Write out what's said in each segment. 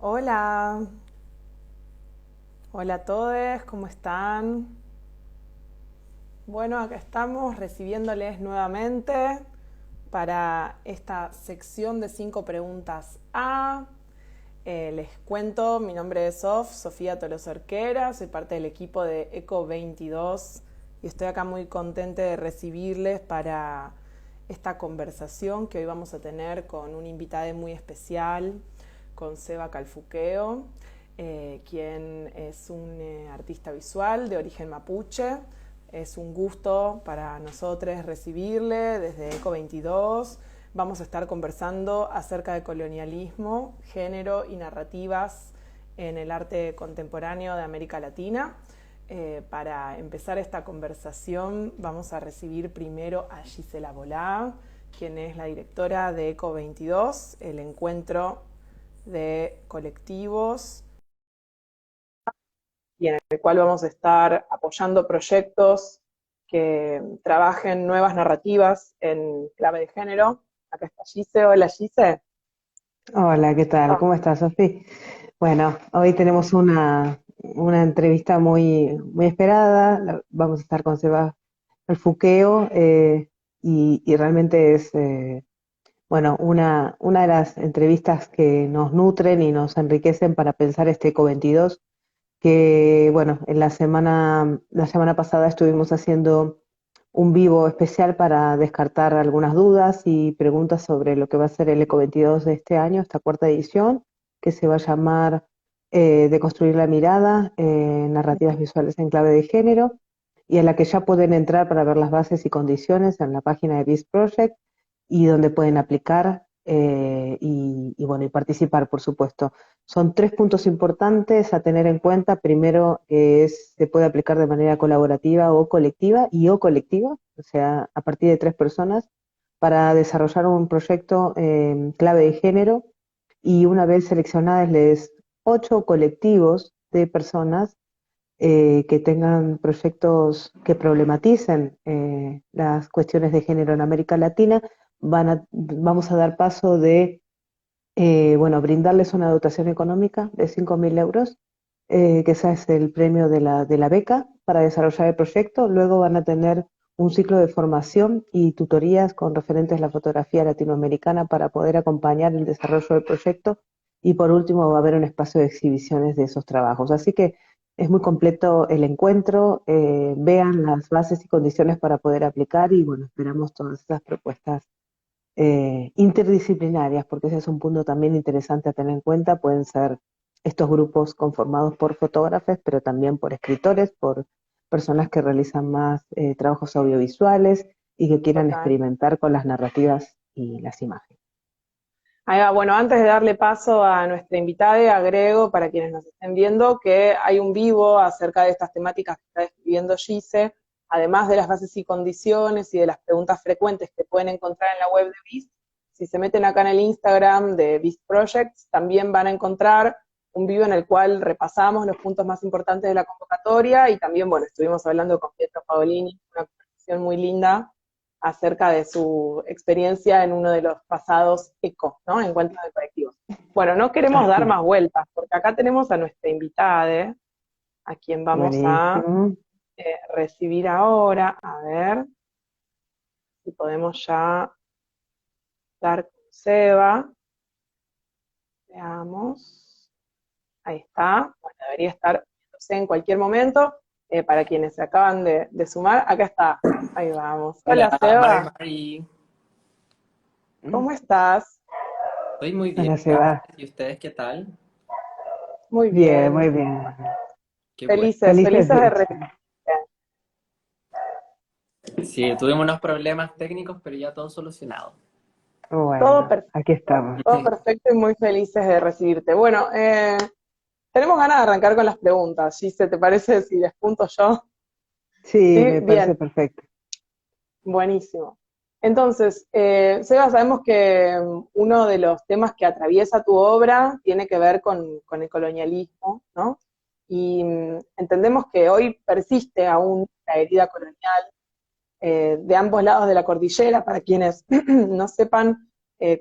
Hola, hola a todos, ¿cómo están? Bueno, acá estamos recibiéndoles nuevamente para esta sección de 5 preguntas. Les cuento, mi nombre es Sofía Tolosa Orquera, soy parte del equipo de ECO 22 y estoy acá muy contenta de recibirles para esta conversación que hoy vamos a tener con un invitado muy especial, con Seba Calfuqueo, quien es un artista visual de origen mapuche. Es un gusto para nosotros recibirle desde ECO 22. Vamos a estar conversando acerca de colonialismo, género y narrativas en el arte contemporáneo de América Latina. Para empezar esta conversación vamos a recibir primero a Gisela Bolá, quien es la directora de ECO 22, el encuentro de colectivos y en el cual vamos a estar apoyando proyectos que trabajen nuevas narrativas en clave de género. Acá está Gise. Hola, Gise. Hola, ¿qué tal? ¿Cómo estás, Sofi? Bueno, hoy tenemos una entrevista muy esperada. Vamos a estar con Seba Fuqueo y realmente es bueno, una de las entrevistas que nos nutren y nos enriquecen para pensar este ECO 22, que bueno, en la semana pasada estuvimos haciendo un vivo especial para descartar algunas dudas y preguntas sobre lo que va a ser el ECO 22 de este año, esta cuarta edición, que se va a llamar De construir la mirada, narrativas visuales en clave de género, y en la que ya pueden entrar para ver las bases y condiciones en la página de Beast Project y donde pueden aplicar y bueno, y participar, por supuesto. Son 3 puntos importantes a tener en cuenta. Primero, se puede aplicar de manera colaborativa o colectiva o sea, a partir de 3 personas, para desarrollar un proyecto clave de género. Y una vez seleccionadas, les 8 colectivos de personas que tengan proyectos que problematicen las cuestiones de género en América Latina, vamos a dar paso de bueno, brindarles una dotación económica de 5.000 euros, que ese es el premio de la beca para desarrollar el proyecto. Luego van a tener un ciclo de formación y tutorías con referentes a la fotografía latinoamericana para poder acompañar el desarrollo del proyecto. Y por último va a haber un espacio de exhibiciones de esos trabajos. Así que es muy completo el encuentro. Vean las bases y condiciones para poder aplicar y bueno, esperamos todas esas propuestas interdisciplinarias, porque ese es un punto también interesante a tener en cuenta. Pueden ser estos grupos conformados por fotógrafos, pero también por escritores, por personas que realizan más trabajos audiovisuales y que quieran Total. experimentar con las narrativas y las imágenes. Ahí va. Bueno, antes de darle paso a nuestra invitada, agrego para quienes nos estén viendo que hay un vivo acerca de estas temáticas que está describiendo Gise, además de las bases y condiciones y de las preguntas frecuentes que pueden encontrar en la web de BIS. Si se meten acá en el Instagram de BIS Projects, también van a encontrar un vivo en el cual repasamos los puntos más importantes de la convocatoria y también, bueno, estuvimos hablando con Pietro Paolini, una conversación muy linda acerca de su experiencia en uno de los pasados ECO, ¿no? Encuentros de colectivos. Bueno, no queremos dar Así, más vueltas, porque acá tenemos a nuestra invitada, a quien vamos a buenísimo. recibir ahora. A ver si podemos ya dar con Seba. Veamos. Ahí está. Bueno, debería estar viéndose en cualquier momento. Para quienes se acaban de sumar, acá está. Ahí vamos. Hola, Hola, Mari Seba. Mari. ¿Cómo estás? Estoy muy bien, Hola, Seba. gracias. ¿Y ustedes qué tal? Muy Bien, muy bien. bien. Qué bueno. Felices, Felices felices de de hecho. recibirte. Sí, tuvimos unos problemas técnicos, pero ya todo solucionado. Todo, Bueno, aquí estamos. todo perfecto y muy felices de recibirte. Bueno, tenemos ganas de arrancar con las preguntas. Gise, ¿te parece si les punto yo? Sí, Sí, me bien, parece perfecto. buenísimo. Entonces, Seba, sabemos que uno de los temas que atraviesa tu obra tiene que ver con el colonialismo, ¿no? Y entendemos que hoy persiste aún la herida colonial de ambos lados de la cordillera. Para quienes no sepan,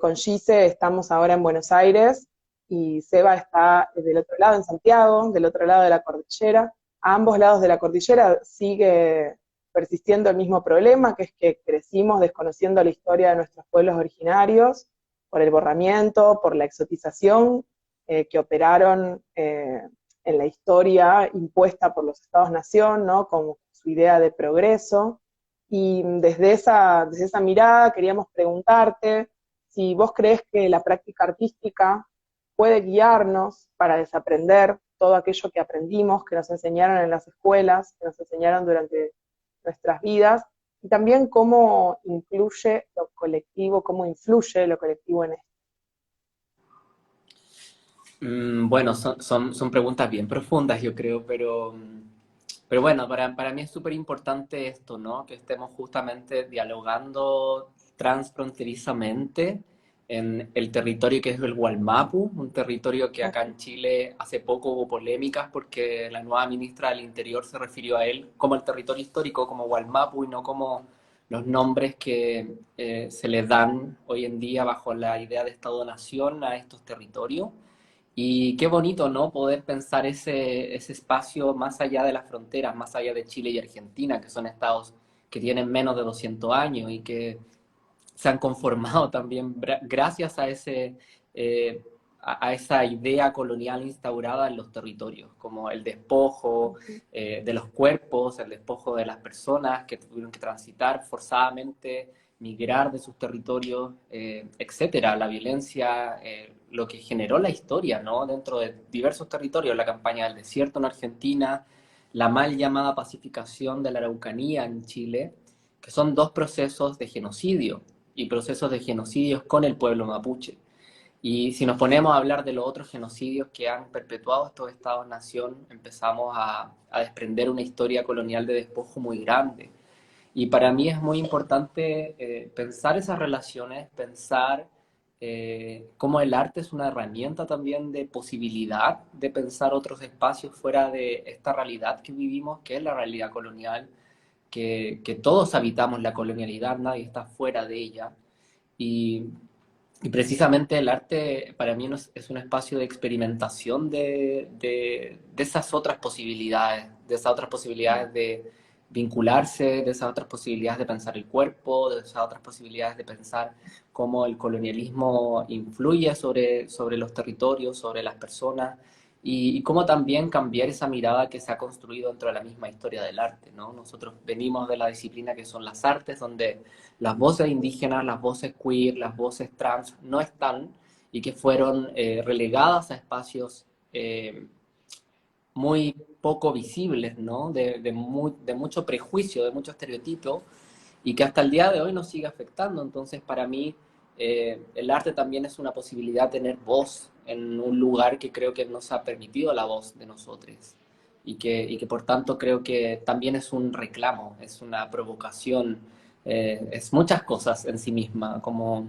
con Gise estamos ahora en Buenos Aires, y Seba está del otro lado, en Santiago, del otro lado de la cordillera. A ambos lados de la cordillera sigue persistiendo el mismo problema, que es que crecimos desconociendo la historia de nuestros pueblos originarios, por el borramiento, por la exotización que operaron en la historia impuesta por los Estados-nación, ¿no? Con su idea de progreso. Y desde esa mirada queríamos preguntarte si vos crees que la práctica artística puede guiarnos para desaprender todo aquello que aprendimos, que nos enseñaron en las escuelas, que nos enseñaron durante nuestras vidas, y también cómo incluye lo colectivo, cómo influye lo colectivo en esto. Bueno, son preguntas bien profundas, yo creo, pero bueno, para mí es súper importante esto, ¿no? Que estemos justamente dialogando transfronterizamente en el territorio que es el Wallmapu, un territorio que acá en Chile hace poco hubo polémicas porque la nueva ministra del Interior se refirió a él como el territorio histórico, como Wallmapu y no como los nombres que se les dan hoy en día bajo la idea de Estado-nación a estos territorios. Y qué bonito, ¿no? Poder pensar ese espacio más allá de las fronteras, más allá de Chile y Argentina, que son estados que tienen menos de 200 años y que se han conformado también gracias a eh, a esa idea colonial instaurada en los territorios, como el despojo de los cuerpos, el despojo de las personas que tuvieron que transitar forzadamente, migrar de sus territorios, etcétera. La violencia, lo que generó la historia, ¿no? Dentro de diversos territorios, la campaña del desierto en Argentina, la mal llamada pacificación de la Araucanía en Chile, que son dos procesos de genocidio y procesos de genocidios con el pueblo mapuche. Y si nos ponemos a hablar de los otros genocidios que han perpetuado estos estados-nación, empezamos a desprender una historia colonial de despojo muy grande. Y para mí es muy importante pensar esas relaciones, pensar cómo el arte es una herramienta también de posibilidad de pensar otros espacios fuera de esta realidad que vivimos, que es la realidad colonial, que todos habitamos la colonialidad, nadie está fuera de ella. Y, y precisamente el arte para mí es un espacio de experimentación de esas otras posibilidades, de esas otras posibilidades de vincularse, de esas otras posibilidades de pensar el cuerpo, de esas otras posibilidades de pensar cómo el colonialismo influye sobre los territorios, sobre las personas, y cómo también cambiar esa mirada que se ha construido dentro de la misma historia del arte, ¿no? Nosotros venimos de la disciplina que son las artes, donde las voces indígenas, las voces queer, las voces trans no están y que fueron relegadas a espacios muy poco visibles, ¿no? De mucho prejuicio, de mucho estereotipo, y que hasta el día de hoy nos sigue afectando. Entonces, para mí, el arte también es una posibilidad de tener voz en un lugar que creo que nos ha permitido la voz de nosotros. Y que por tanto creo que también es un reclamo, es una provocación, es muchas cosas en sí misma, como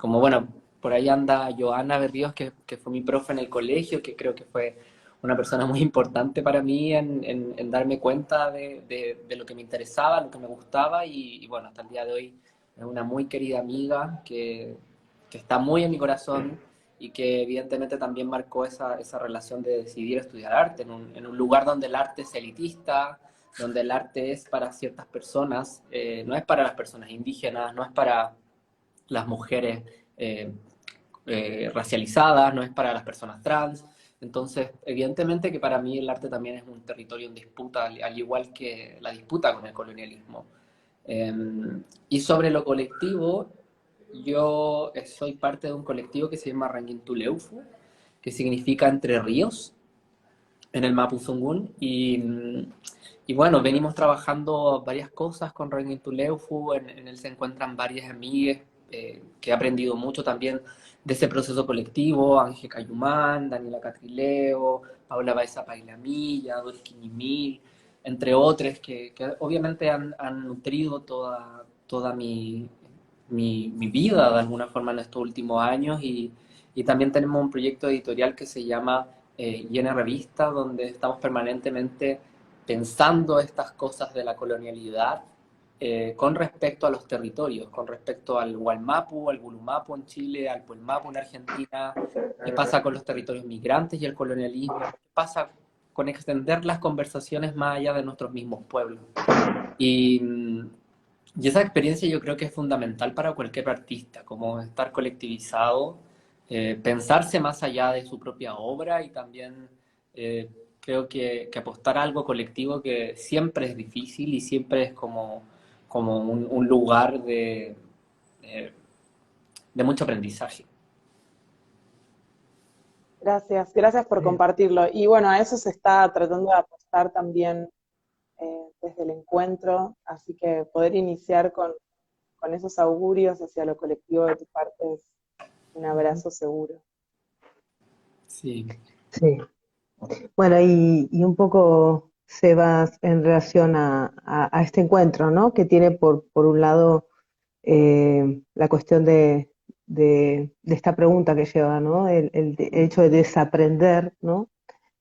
bueno, por ahí anda Joana Berríos, que fue mi profe en el colegio, que creo que fue una persona muy importante para mí en darme cuenta de lo que me interesaba, lo que me gustaba y bueno, hasta el día de hoy es una muy querida amiga que está muy en mi corazón y que evidentemente también marcó esa relación de decidir estudiar arte en un lugar donde el arte es elitista, donde el arte es para ciertas personas, no es para las personas indígenas, no es para las mujeres eh, racializadas, no es para las personas trans. Entonces, evidentemente que para mí el arte también es un territorio en disputa, al igual que la disputa con el colonialismo. Eh, y sobre lo colectivo, yo soy parte de un colectivo que se llama Ranguintuleufu, que significa Entre Ríos, en el Mapuzungún. Y bueno, venimos trabajando varias cosas con Ranguintuleufu, en él se encuentran varias amigas que he aprendido mucho también de ese proceso colectivo, Ángel Cayumán, Daniela Catrileo, Paula Baeza Pailamilla, Doris Quiñimil, entre otros, que obviamente han nutrido toda mi vida de alguna forma en estos últimos años y también tenemos un proyecto editorial que se llama Llena Revista, donde estamos permanentemente pensando estas cosas de la colonialidad con respecto a los territorios, con respecto al Wallmapu, al Gulumapu en Chile, al Puelmapu en Argentina, qué pasa con los territorios migrantes y el colonialismo, qué pasa con extender las conversaciones más allá de nuestros mismos pueblos. Y, y esa experiencia yo creo que es fundamental para cualquier artista, como estar colectivizado, pensarse más allá de su propia obra y también creo que apostar a algo colectivo que siempre es difícil y siempre es como un lugar eh, de mucho aprendizaje. Gracias, gracias por Sí, compartirlo. Y bueno, a eso se está tratando de apostar también desde el encuentro, así que poder iniciar con esos augurios hacia lo colectivo de tu parte es un ujú, abrazo seguro. Sí. sí. Bueno, y un poco, Sebas, en relación a este encuentro, ¿no? Que tiene por un lado la cuestión de esta pregunta que lleva, ¿no? El hecho de desaprender, ¿no?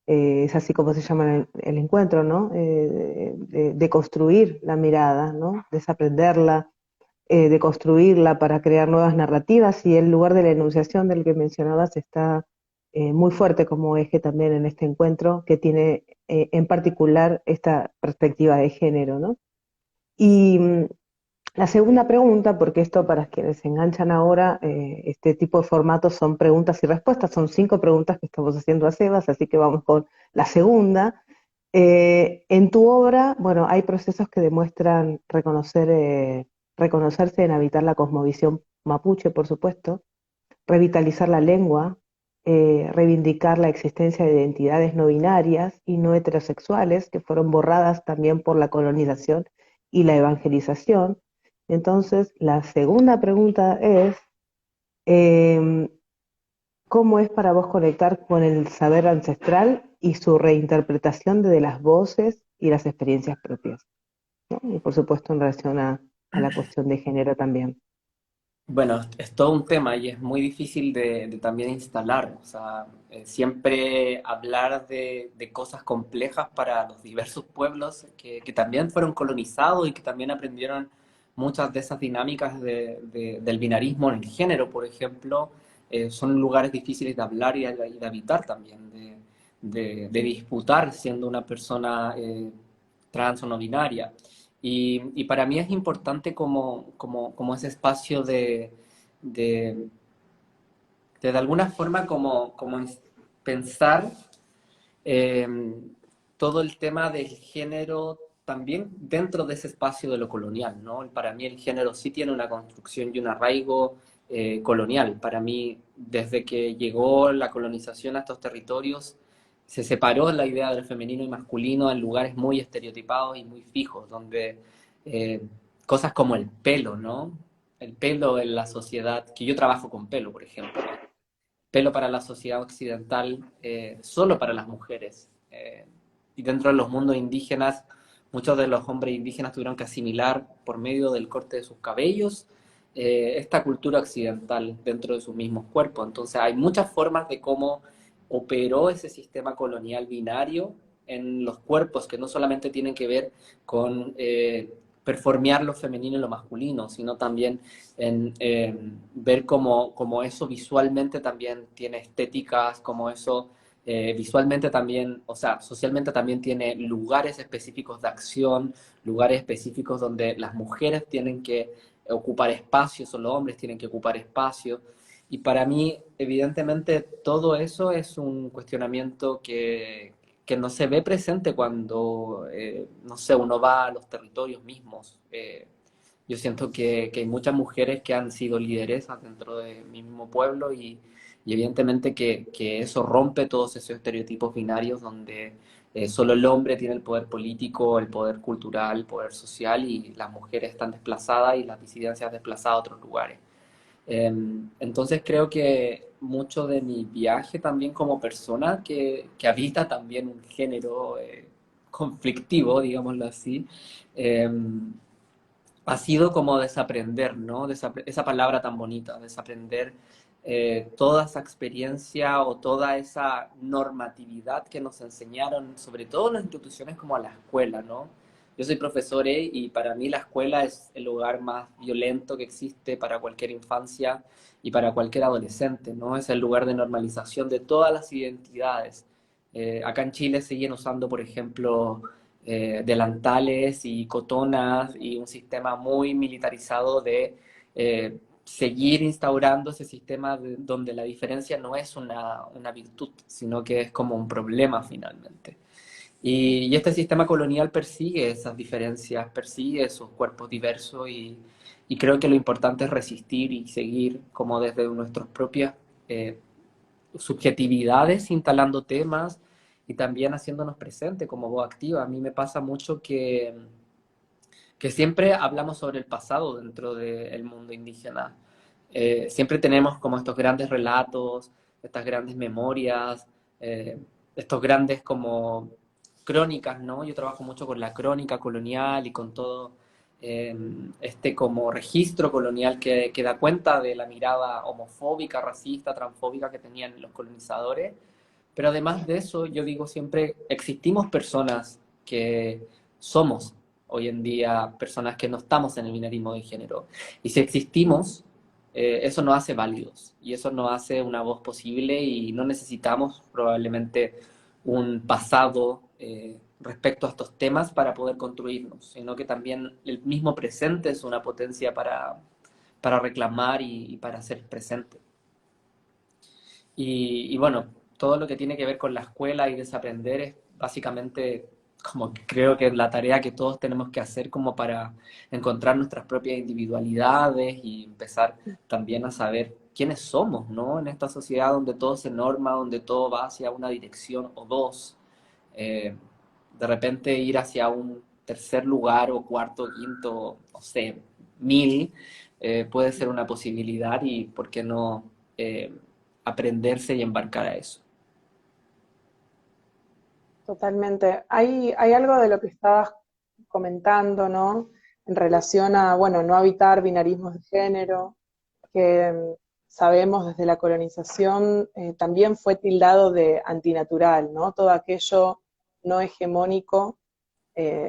Es así como se llama el encuentro, ¿no? De construir la mirada, ¿no? Desaprenderla, de construirla para crear nuevas narrativas, y el lugar de la enunciación del que mencionabas está muy fuerte como eje también en este encuentro, que tiene en particular esta perspectiva de género, ¿no? Y la segunda pregunta, porque esto para quienes se enganchan ahora, este tipo de formatos son preguntas y respuestas, son 5 preguntas que estamos haciendo a Sebas, así que vamos con la segunda. En tu obra, bueno, hay procesos que demuestran reconocerse en habitar la cosmovisión mapuche, por supuesto, revitalizar la lengua, reivindicar la existencia de identidades no binarias y no heterosexuales que fueron borradas también por la colonización y la evangelización. Entonces, la segunda pregunta es, eh, ¿cómo es para vos conectar con el saber ancestral y su reinterpretación de las voces y las experiencias propias? ¿No? Y por supuesto en relación a la cuestión de género también. Bueno, es todo un tema y es muy difícil de también instalar. O sea, siempre hablar de cosas complejas para los diversos pueblos que también fueron colonizados y que también aprendieron muchas de esas dinámicas del binarismo en el género, por ejemplo, son lugares difíciles de hablar y de habitar también, de disputar siendo una persona trans o no binaria. Y para mí es importante como ese espacio de, de alguna forma como pensar eh, todo el tema del género también dentro de ese espacio de lo colonial, ¿no? Para mí el género sí tiene una construcción y un arraigo colonial. Para mí, desde que llegó la colonización a estos territorios, se separó la idea del femenino y masculino en lugares muy estereotipados y muy fijos, donde eh, cosas como el pelo, ¿no? El pelo en la sociedad, que yo trabajo con pelo, por ejemplo, pelo para la sociedad occidental, solo para las mujeres. Y dentro de los mundos indígenas, muchos de los hombres indígenas tuvieron que asimilar por medio del corte de sus cabellos esta cultura occidental dentro de sus mismos cuerpos. Entonces hay muchas formas de cómo operó ese sistema colonial binario en los cuerpos que no solamente tienen que ver con performear lo femenino y lo masculino, sino también en ver cómo eso visualmente también tiene estéticas, como eso visualmente también, o sea, socialmente también tiene lugares específicos de acción, lugares específicos donde las mujeres tienen que ocupar espacios o los hombres tienen que ocupar espacios. Y para mí, evidentemente, todo eso es un cuestionamiento que no se ve presente cuando, no sé, uno va a los territorios mismos. Yo siento que hay muchas mujeres que han sido lideresas dentro de mi mismo pueblo y evidentemente que eso rompe todos esos estereotipos binarios donde solo el hombre tiene el poder político, el poder cultural, el poder social y las mujeres están desplazadas y las disidencias desplazadas a otros lugares. Entonces creo que mucho de mi viaje también como persona que habita también un género conflictivo, digámoslo así, eh, ha sido como desaprender, ¿no? Esa palabra tan bonita, desaprender toda esa experiencia o toda esa normatividad que nos enseñaron, sobre todo en las instituciones como a la escuela, ¿no? Yo soy profesor y para mí la escuela es el lugar más violento que existe para cualquier infancia y para cualquier adolescente, ¿no? Es el lugar de normalización de todas las identidades. Acá en Chile siguen usando, por ejemplo, delantales y cotonas y un sistema muy militarizado de seguir instaurando ese sistema donde la diferencia no es una virtud, sino que es como un problema finalmente. Y este sistema colonial persigue esas diferencias, persigue esos cuerpos diversos y creo que lo importante es resistir y seguir como desde nuestras propias eh, subjetividades, instalando temas y también haciéndonos presente como voz activa. A mí me pasa mucho que siempre hablamos sobre el pasado dentro del mundo indígena. Siempre tenemos como estos grandes relatos, estas grandes memorias, estos grandes como crónicas, ¿no? Yo trabajo mucho con la crónica colonial y con todo este como registro colonial que da cuenta de la mirada homofóbica, racista, transfóbica que tenían los colonizadores. Pero además de eso, yo digo siempre, existimos personas que somos hoy en día personas que no estamos en el binarismo de género. Y si existimos, eso nos hace válidos y eso nos hace una voz posible y no necesitamos probablemente un pasado respecto a estos temas para poder construirnos, sino que también el mismo presente es una potencia para reclamar y para ser presente. Y bueno, todo lo que tiene que ver con la escuela y desaprender es básicamente como que creo que es la tarea que todos tenemos que hacer como para encontrar nuestras propias individualidades y empezar también a saber quiénes somos, ¿no? En esta sociedad donde todo se norma, donde todo va hacia una dirección o dos, eh, de repente ir hacia un tercer lugar o cuarto, quinto, no sé, mil, puede ser una posibilidad y por qué no aprenderse y embarcar a eso. Totalmente. Hay algo de lo que estabas comentando, ¿no? En relación a, bueno, no habitar binarismos de género, que sabemos desde la colonización también fue tildado de antinatural, ¿no? Todo aquello no hegemónico,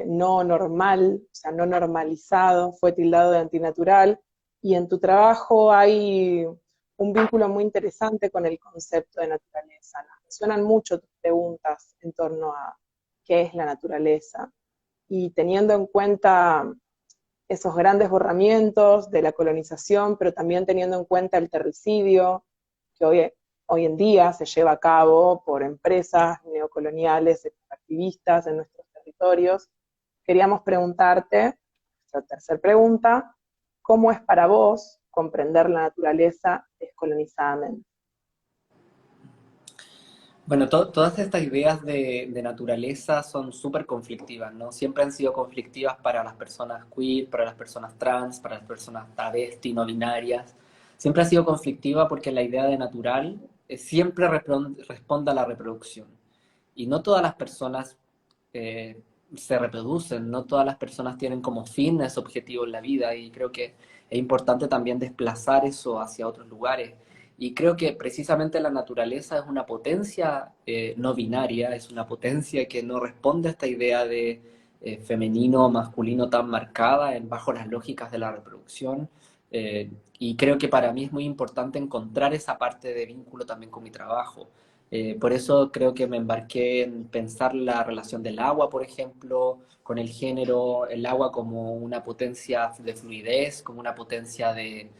no normal, o sea, no normalizado, fue tildado de antinatural. Y en tu trabajo hay un vínculo muy interesante con el concepto de naturaleza. Nos resuenan mucho tus preguntas en torno a qué es la naturaleza. Y teniendo en cuenta esos grandes borramientos de la colonización, pero también teniendo en cuenta el terricidio que hoy en día se lleva a cabo por empresas neocoloniales, activistas en nuestros territorios, queríamos preguntarte, nuestra tercera pregunta, ¿cómo es para vos comprender la naturaleza descolonizadamente? Bueno, todas estas ideas de naturaleza son súper conflictivas, ¿no? Siempre han sido conflictivas para las personas queer, para las personas trans, para las personas travesti, no binarias. Siempre ha sido conflictiva porque la idea de natural siempre responde a la reproducción. Y no todas las personas eh, se reproducen, no todas las personas tienen como fin ese objetivo en la vida y creo que es importante también desplazar eso hacia otros lugares. Y creo que precisamente la naturaleza es una potencia no binaria, es una potencia que no responde a esta idea de femenino o masculino tan marcada bajo las lógicas de la reproducción. Y creo que para mí es muy importante encontrar esa parte de vínculo también con mi trabajo. Por eso creo que me embarqué en pensar la relación del agua, por ejemplo, con el género, el agua como una potencia de fluidez, como una potencia de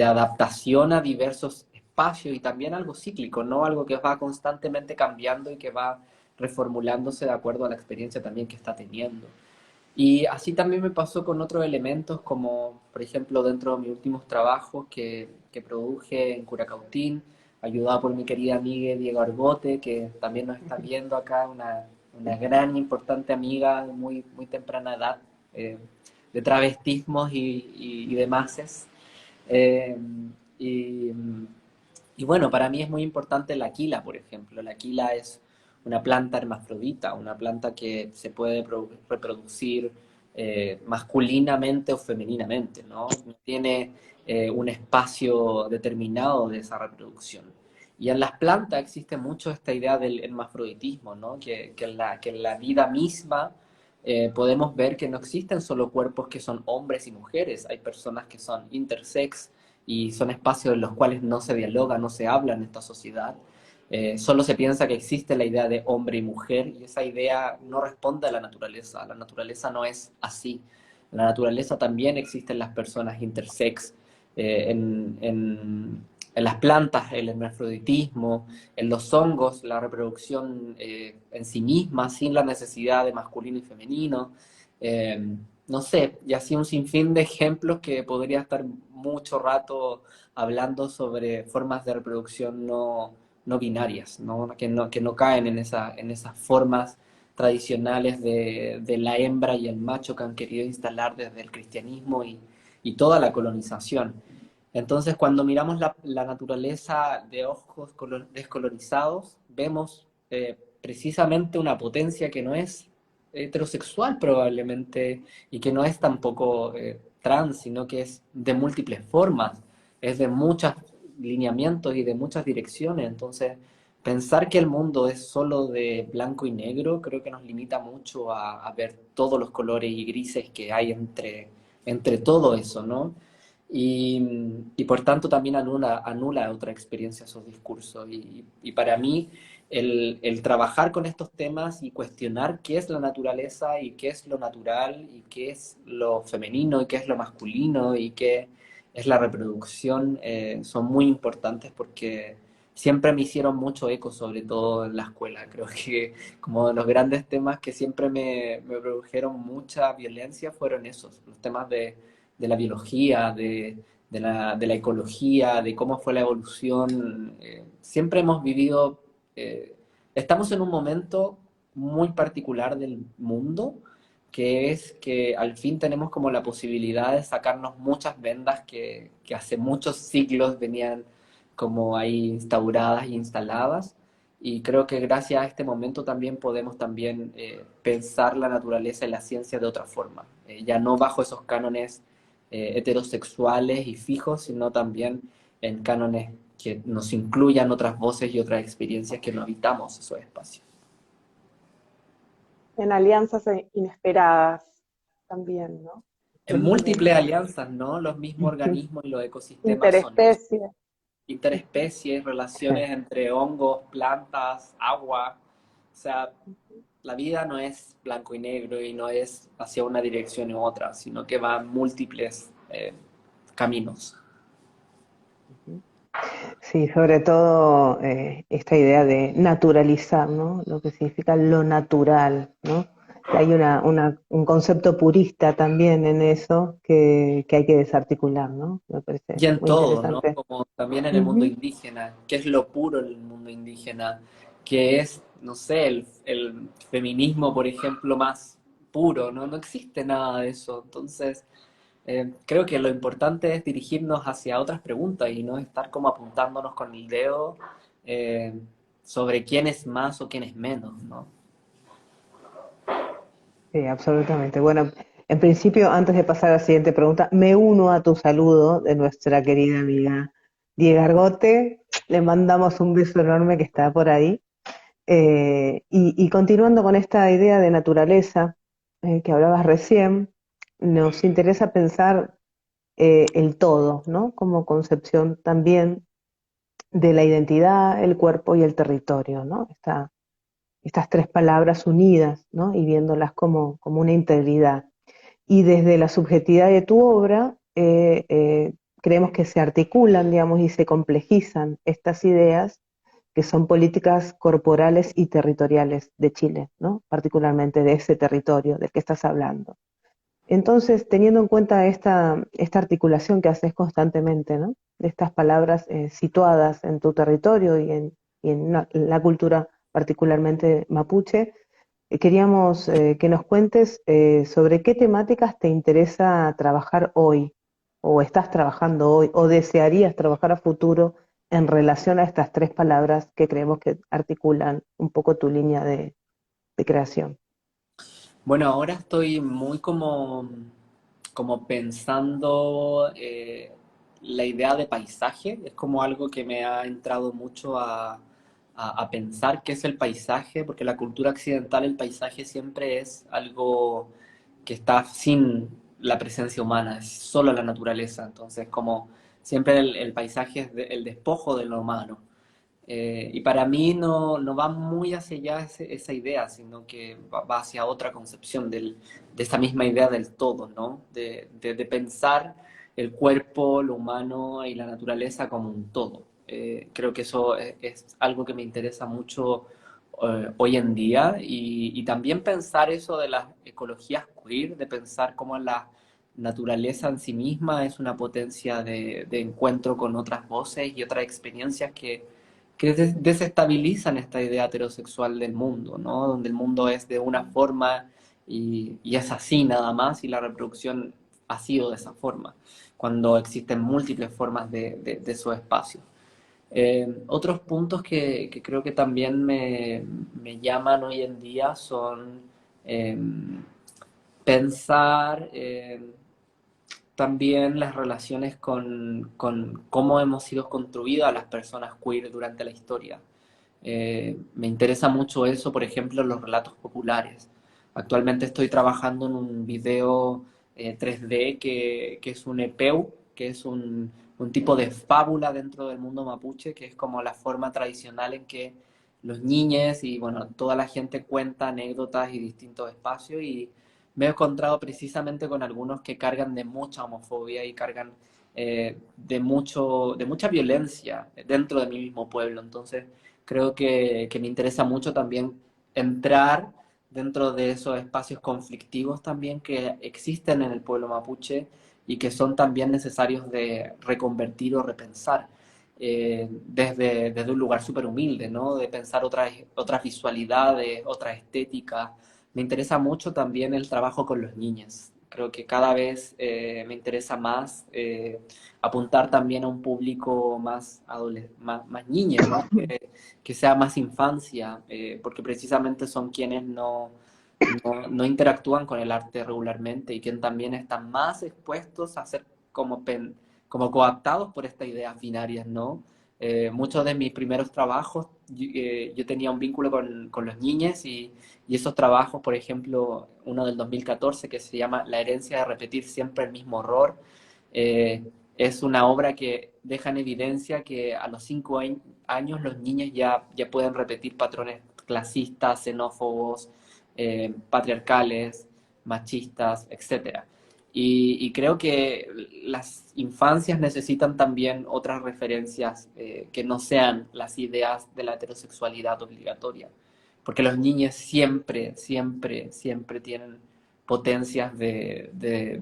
adaptación a diversos espacios y también algo cíclico, ¿no? Algo que va constantemente cambiando y que va reformulándose de acuerdo a la experiencia también que está teniendo. Y así también me pasó con otros elementos, como por ejemplo dentro de mis últimos trabajos que produje en Curacautín, ayudado por mi querida amiga Diego Argote, que también nos está viendo acá, una gran, importante amiga de muy, muy temprana edad, de travestismos y demás. Eh, y, y bueno, para mí es muy importante la quila, por ejemplo. La quila es una planta hermafrodita, una planta que se puede reproducir masculinamente o femeninamente, ¿no? No tiene un espacio determinado de esa reproducción. Y en las plantas existe mucho esta idea del hermafroditismo, ¿no? Que en la vida misma podemos ver que no existen solo cuerpos que son hombres y mujeres, hay personas que son intersex y son espacios en los cuales no se dialoga, no se habla en esta sociedad. Solo se piensa que existe la idea de hombre y mujer y esa idea no responde a la naturaleza no es así. En la naturaleza también existen las personas intersex, en las plantas, el hermafroditismo, en los hongos, la reproducción en sí misma, sin la necesidad de masculino y femenino. Eh, no sé, y así un sinfín de ejemplos que podría estar mucho rato hablando sobre formas de reproducción no binarias, ¿no? Que no caen en esas formas tradicionales de la hembra y el macho que han querido instalar desde el cristianismo y toda la colonización. Entonces, cuando miramos la naturaleza de ojos descolonizados, vemos precisamente una potencia que no es heterosexual probablemente y que no es tampoco trans, sino que es de múltiples formas, es de muchos lineamientos y de muchas direcciones. Entonces, pensar que el mundo es solo de blanco y negro creo que nos limita mucho a ver todos los colores y grises que hay entre todo eso, ¿no? Y por tanto también anula otra experiencia esos discursos. Y para mí el trabajar con estos temas y cuestionar qué es la naturaleza y qué es lo natural y qué es lo femenino y qué es lo masculino y qué es la reproducción son muy importantes porque siempre me hicieron mucho eco, sobre todo en la escuela. Creo que como de los grandes temas que siempre me produjeron mucha violencia fueron esos, los temas de la biología, de la ecología, de cómo fue la evolución. Siempre hemos vivido, estamos en un momento muy particular del mundo, que es que al fin tenemos como la posibilidad de sacarnos muchas vendas que hace muchos siglos venían como ahí instauradas y instaladas. Y creo que gracias a este momento también podemos también pensar la naturaleza y la ciencia de otra forma, ya no bajo esos cánones heterosexuales y fijos, sino también en cánones que nos incluyan otras voces y otras experiencias que no habitamos esos espacios. En alianzas inesperadas también, ¿no? En múltiples alianzas, ¿no? Los mismos organismos y los ecosistemas son eso. Interespecies. Interespecies, relaciones entre hongos, plantas, agua. O sea, la vida no es blanco y negro y no es hacia una dirección u otra, sino que va en múltiples caminos. Sí, sobre todo esta idea de naturalizar, ¿no? Lo que significa lo natural, ¿no? Hay un concepto purista también en eso que hay que desarticular, ¿no? Me parece Y en muy todo, ¿no? interesante. Como también en el mundo Ujú. indígena, qué es lo puro en el mundo indígena, que es, no sé, el feminismo, por ejemplo, más puro, ¿no? No existe nada de eso. Entonces, creo que lo importante es dirigirnos hacia otras preguntas y no estar como apuntándonos con el dedo eh, sobre quién es más o quién es menos, ¿no? Sí, absolutamente. Bueno, en principio, antes de pasar a la siguiente pregunta, me uno a tu saludo de nuestra querida amiga Diego Argote. Le mandamos un beso enorme que está por ahí. Y continuando con esta idea de naturaleza que hablabas recién, nos interesa pensar el todo, ¿no? Como concepción también de la identidad, el cuerpo y el territorio, ¿no? Estas tres palabras unidas, ¿no? Y viéndolas como una integridad. Y desde la subjetividad de tu obra, creemos que se articulan, digamos, y se complejizan estas ideas que son políticas corporales y territoriales de Chile, ¿no? Particularmente de ese territorio del que estás hablando. Entonces, teniendo en cuenta esta articulación que haces constantemente, ¿no? De estas palabras situadas en tu territorio y en la cultura particularmente mapuche, queríamos que nos cuentes sobre qué temáticas te interesa trabajar hoy, o estás trabajando hoy, o desearías trabajar a futuro en relación a estas tres palabras que creemos que articulan un poco tu línea de creación. Bueno, ahora estoy muy como pensando la idea de paisaje, es como algo que me ha entrado mucho a pensar qué es el paisaje, porque la cultura occidental el paisaje siempre es algo que está sin la presencia humana, es solo la naturaleza. Entonces, como siempre el paisaje es el despojo de lo humano. Y para mí no va muy hacia allá esa idea, sino que va hacia otra concepción de esa misma idea del todo, ¿no? De pensar el cuerpo, lo humano y la naturaleza como un todo. Creo que eso es algo que me interesa mucho hoy en día y también pensar eso de las ecologías queer, de pensar cómo la naturaleza en sí misma es una potencia de encuentro con otras voces y otras experiencias que desestabilizan esta idea heterosexual del mundo, ¿no? Donde el mundo es de una forma y es así nada más, y la reproducción ha sido de esa forma, cuando existen múltiples formas de esos espacios. Otros puntos que creo que también me llaman hoy en día son eh, pensar también las relaciones con cómo hemos sido construidas las personas queer durante la historia. Me interesa mucho eso, por ejemplo, en los relatos populares. Actualmente estoy trabajando en un video 3D que es un EPEU, que es un tipo de fábula dentro del mundo mapuche, que es como la forma tradicional en que los niños y bueno, toda la gente cuenta anécdotas y distintos espacios, y me he encontrado precisamente con algunos que cargan de mucha homofobia y cargan de mucha violencia dentro de mi mismo pueblo. Entonces, creo que me interesa mucho también entrar dentro de esos espacios conflictivos también que existen en el pueblo mapuche y que son también necesarios de reconvertir o repensar. Desde un lugar súper humilde, ¿no? De pensar otras visualidades, otras estéticas. Me interesa mucho también el trabajo con los niños. Creo que cada vez me interesa más apuntar también a un público más niño, ¿no? Que sea más infancia, porque precisamente son quienes no interactúan con el arte regularmente y quienes también están más expuestos a ser como coaptados por estas ideas binarias, ¿no? Muchos de mis primeros trabajos, yo tenía un vínculo con los niños y esos trabajos, por ejemplo, uno del 2014 que se llama La herencia de repetir siempre el mismo horror, es una obra que deja en evidencia que a los 5 años los niños ya pueden repetir patrones clasistas, xenófobos, patriarcales, machistas, etcétera. Y creo que las infancias necesitan también otras referencias que no sean las ideas de la heterosexualidad obligatoria, porque los niños siempre, siempre, siempre tienen potencias de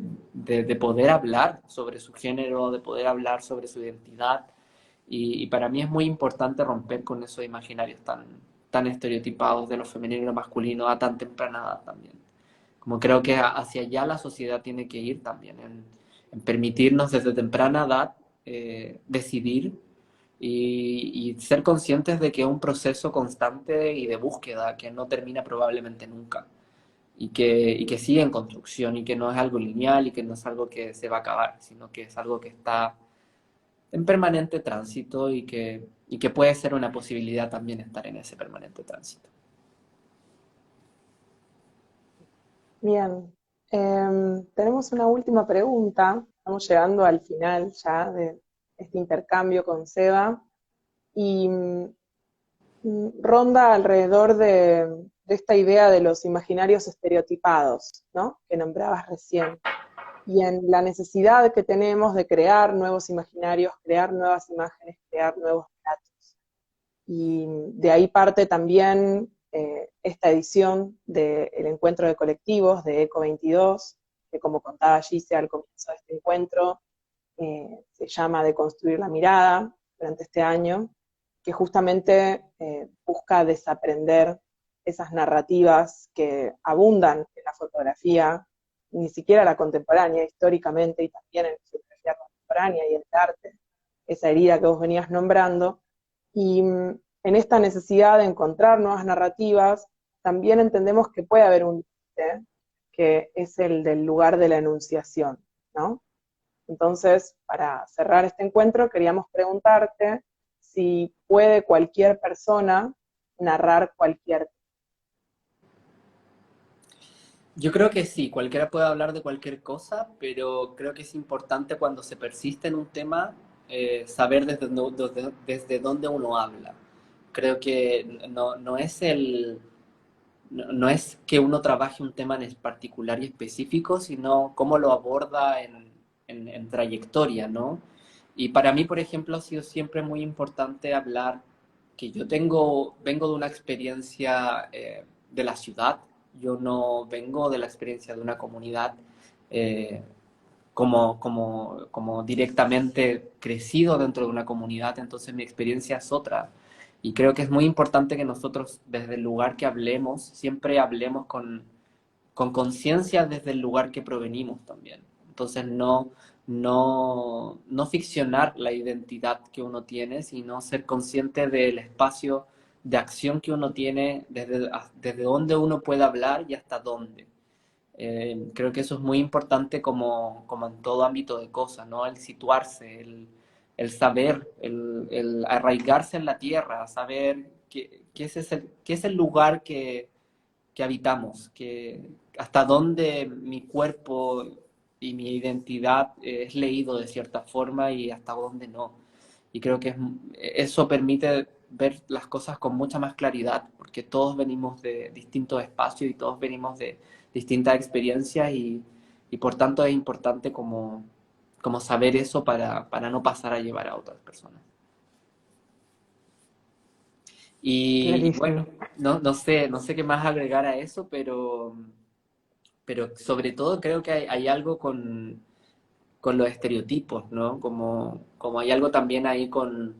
poder hablar sobre su género, de poder hablar sobre su identidad, y para mí es muy importante romper con esos imaginarios tan estereotipados de lo femenino y lo masculino a tan temprana edad también. Como creo que hacia allá la sociedad tiene que ir también, en permitirnos desde temprana edad decidir y ser conscientes de que es un proceso constante y de búsqueda que no termina probablemente nunca y que sigue en construcción y que no es algo lineal y que no es algo que se va a acabar, sino que es algo que está en permanente tránsito y que puede ser una posibilidad también estar en ese permanente tránsito. Bien, tenemos una última pregunta. Estamos llegando al final ya de este intercambio con Seba y ronda alrededor de esta idea de los imaginarios estereotipados, ¿no? Que nombrabas recién. Y en la necesidad que tenemos de crear nuevos imaginarios, crear nuevas imágenes, crear nuevos relatos. Y de ahí parte también esta edición del Encuentro de Colectivos de ECO 22, que como contaba Gise al comienzo de este encuentro, se llama Deconstruir la mirada durante este año, que justamente busca desaprender esas narrativas que abundan en la fotografía, ni siquiera la contemporánea, históricamente, y también en la fotografía contemporánea y en el arte, esa herida que vos venías nombrando, y en esta necesidad de encontrar nuevas narrativas, también entendemos que puede haber un límite, que es el del lugar de la enunciación, ¿no? Entonces, para cerrar este encuentro, queríamos preguntarte si puede cualquier persona narrar cualquier. Yo creo que sí, cualquiera puede hablar de cualquier cosa, pero creo que es importante cuando se persiste en un tema saber desde dónde uno habla. Creo que no es no es que uno trabaje un tema en particular y específico, sino cómo lo aborda en trayectoria, ¿no? Y para mí, por ejemplo, ha sido siempre muy importante hablar que vengo de una experiencia de la ciudad, yo no vengo de la experiencia de una comunidad eh, como directamente crecido dentro de una comunidad, entonces mi experiencia es otra. Y creo que es muy importante que nosotros, desde el lugar que hablemos, siempre hablemos con conciencia desde el lugar que provenimos también. Entonces, no ficcionar la identidad que uno tiene, sino ser consciente del espacio de acción que uno tiene, desde dónde uno puede hablar y hasta dónde. Creo que eso es muy importante como en todo ámbito de cosas, ¿no? El situarse, el saber, el arraigarse en la tierra, saber qué es el lugar que habitamos, hasta dónde mi cuerpo y mi identidad es leído de cierta forma y hasta dónde no. Y creo que eso permite ver las cosas con mucha más claridad, porque todos venimos de distintos espacios y todos venimos de distintas experiencias y por tanto es importante como saber eso para no pasar a llevar a otras personas. Y bueno, Clarísimo. no sé qué más agregar a eso, pero sobre todo creo que hay algo con los estereotipos, ¿no? Como hay algo también ahí con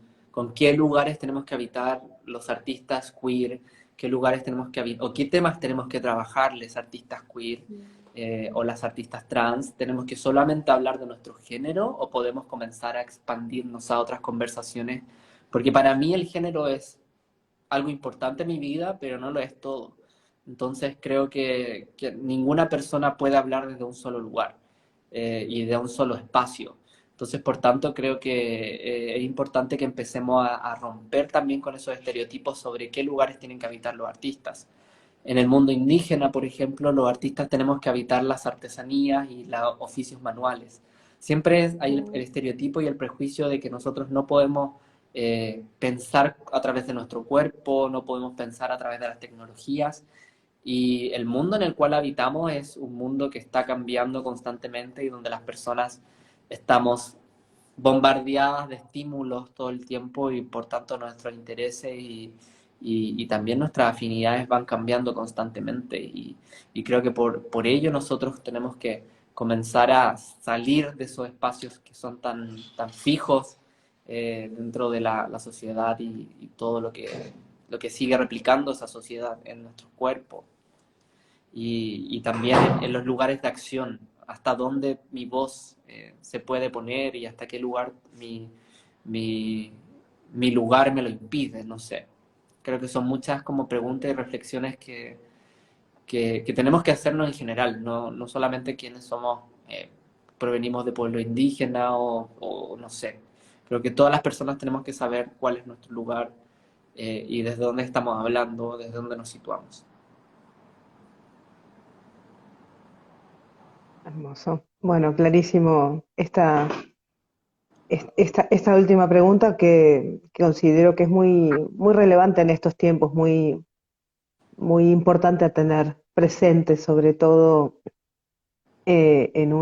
qué lugares tenemos que habitar los artistas queer, qué lugares tenemos que habitar, o qué temas tenemos que trabajar los artistas queer o las artistas trans. ¿Tenemos que solamente hablar de nuestro género o podemos comenzar a expandirnos a otras conversaciones? Porque para mí el género es algo importante en mi vida, pero no lo es todo. Entonces creo que ninguna persona puede hablar desde un solo lugar y de un solo espacio. Entonces, por tanto, creo que es importante que empecemos a romper también con esos estereotipos sobre qué lugares tienen que habitar los artistas. En el mundo indígena, por ejemplo, los artistas tenemos que habitar las artesanías y los oficios manuales. Siempre hay el estereotipo y el prejuicio de que nosotros no podemos pensar a través de nuestro cuerpo, no podemos pensar a través de las tecnologías. Y el mundo en el cual habitamos es un mundo que está cambiando constantemente y donde las personas estamos bombardeadas de estímulos todo el tiempo y por tanto nuestros intereses y también nuestras afinidades van cambiando constantemente y creo que por ello nosotros tenemos que comenzar a salir de esos espacios que son tan fijos dentro de la sociedad y todo lo que sigue replicando esa sociedad en nuestro cuerpo y también en los lugares de acción, hasta dónde mi voz se puede poner y hasta qué lugar mi, mi lugar me lo impide, no sé. Creo que son muchas como preguntas y reflexiones que tenemos que hacernos en general, no solamente quienes somos, provenimos de pueblo indígena o no sé. Creo que todas las personas tenemos que saber cuál es nuestro lugar y desde dónde estamos hablando, desde dónde nos situamos. Hermoso. Bueno, clarísimo esta última pregunta que considero que es muy relevante en estos tiempos, muy importante a tener presente, sobre todo en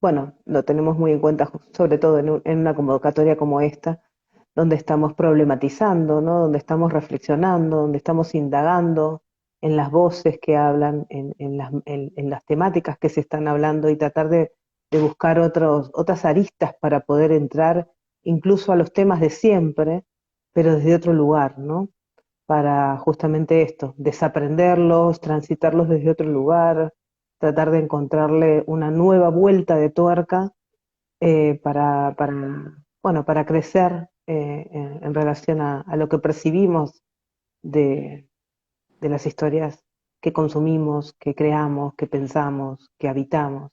bueno, lo tenemos muy en cuenta, sobre todo en una convocatoria como esta, donde estamos problematizando, ¿no? Donde estamos reflexionando, donde estamos indagando en las voces que hablan, en las temáticas que se están hablando y tratar de buscar otras aristas para poder entrar incluso a los temas de siempre, pero desde otro lugar, ¿no? Para justamente esto, desaprenderlos, transitarlos desde otro lugar, tratar de encontrarle una nueva vuelta de tuerca bueno, para crecer en relación a lo que percibimos de, de las historias que consumimos, que creamos, que pensamos, que habitamos.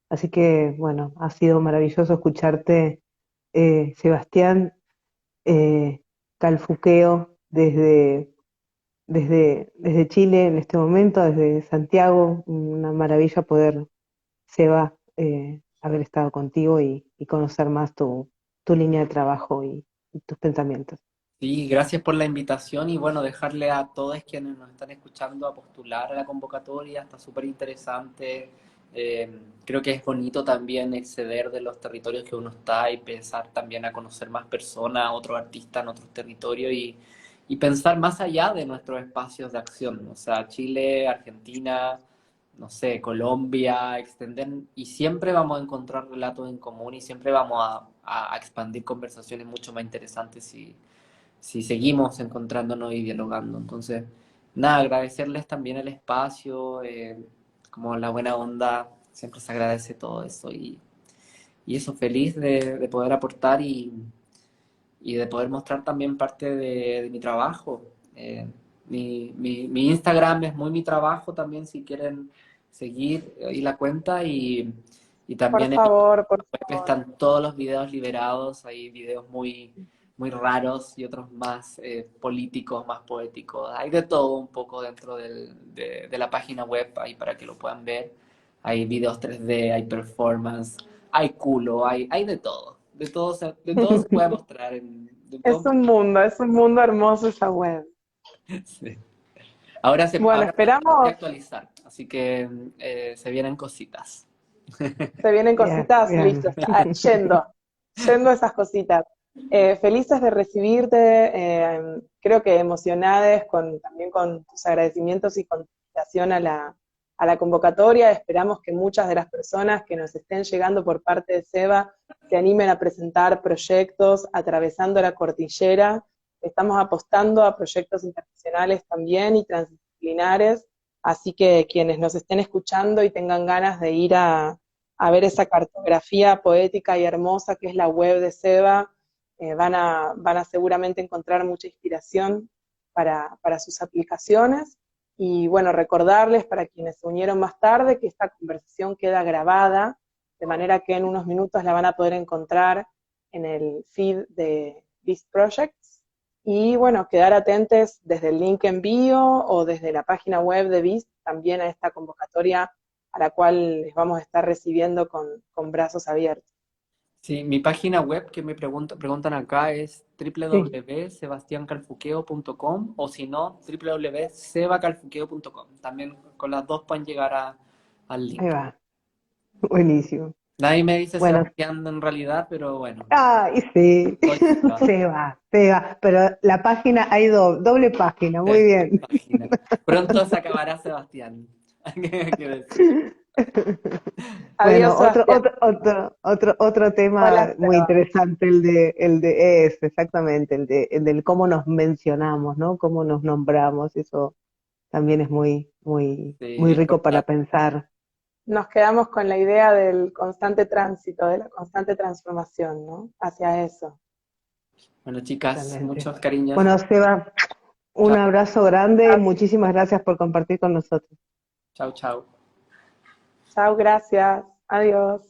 Así que, bueno, ha sido maravilloso escucharte, Sebastián. Calfuqueo desde Chile en este momento, desde Santiago. Una maravilla poder, Seba, haber estado contigo y conocer más tu línea de trabajo y tus pensamientos. Sí, gracias por la invitación y bueno, dejarle a todos quienes nos están escuchando a postular a la convocatoria, está súper interesante. Creo que es bonito también exceder de los territorios que uno está y pensar también a conocer más personas, otros artistas en otros territorios y pensar más allá de nuestros espacios de acción, o sea, Chile, Argentina, no sé, Colombia, extender, y siempre vamos a encontrar relatos en común y siempre vamos a expandir conversaciones mucho más interesantes si seguimos encontrándonos y dialogando. Entonces, nada, agradecerles también el espacio, como la buena onda, siempre se agradece todo eso y eso, feliz de poder aportar y de poder mostrar también parte de mi trabajo. Mi Instagram es muy mi trabajo también, si quieren seguir ahí la cuenta y Por también en favor, por web favor. están todos los videos liberados, hay videos muy raros y otros más políticos, más poéticos. Hay de todo un poco dentro de la página web ahí para que lo puedan ver. Hay videos 3D, hay performance, hay culo, hay de todo. De todo se puede mostrar. De todo, Es un mundo hermoso esa web. sí. Ahora Bueno, ahora se tiene que esperamos, actualizar, así que se vienen cositas. se vienen Bien, cositas, listo, bien. está, yendo esas cositas. Felices de recibirte, creo que emocionadas también con tus agradecimientos y con tu invitación a la convocatoria. Esperamos que muchas de las personas que nos estén llegando por parte de SEBA se animen a presentar proyectos atravesando la cordillera. Estamos apostando a proyectos internacionales también y transdisciplinares, así que quienes nos estén escuchando y tengan ganas de ir a ver esa cartografía poética y hermosa que es la web de SEBA, van a seguramente encontrar mucha inspiración para sus aplicaciones. Y bueno, recordarles para quienes se unieron más tarde que esta conversación queda grabada, de manera que en unos minutos la van a poder encontrar en el feed de Beast Projects. Y bueno, quedar atentos desde el link en bio o desde la página web de Beast también a esta convocatoria a la cual les vamos a estar recibiendo con brazos abiertos. Sí, mi página web que me preguntan acá es Sí, www.sebastiancalfuqueo.com o si no, www.sebacalfuqueo.com. También con las dos pueden llegar al ahí link. va. Buenísimo. Nadie me dice Bueno, Sebastián en realidad, pero bueno, ay, sí, soy Seba. se va, pero la página hay doble página, muy Doble bien. página. Pronto se acabará Sebastián. Hay que decir. Adiós, Bueno, Sebastián. otro Hola, tema muy Seba. interesante, exactamente, el del cómo nos mencionamos, ¿no? Cómo nos nombramos, eso también es muy Sí, rico para importante. pensar. Nos quedamos con la idea del constante tránsito, de la constante transformación, ¿no? Hacia eso. Bueno, chicas, Excelente. muchos cariños. Bueno, Seba, un Chao, abrazo grande, muchísimas gracias por compartir con nosotros. chao, chao. Chao, gracias. Adiós.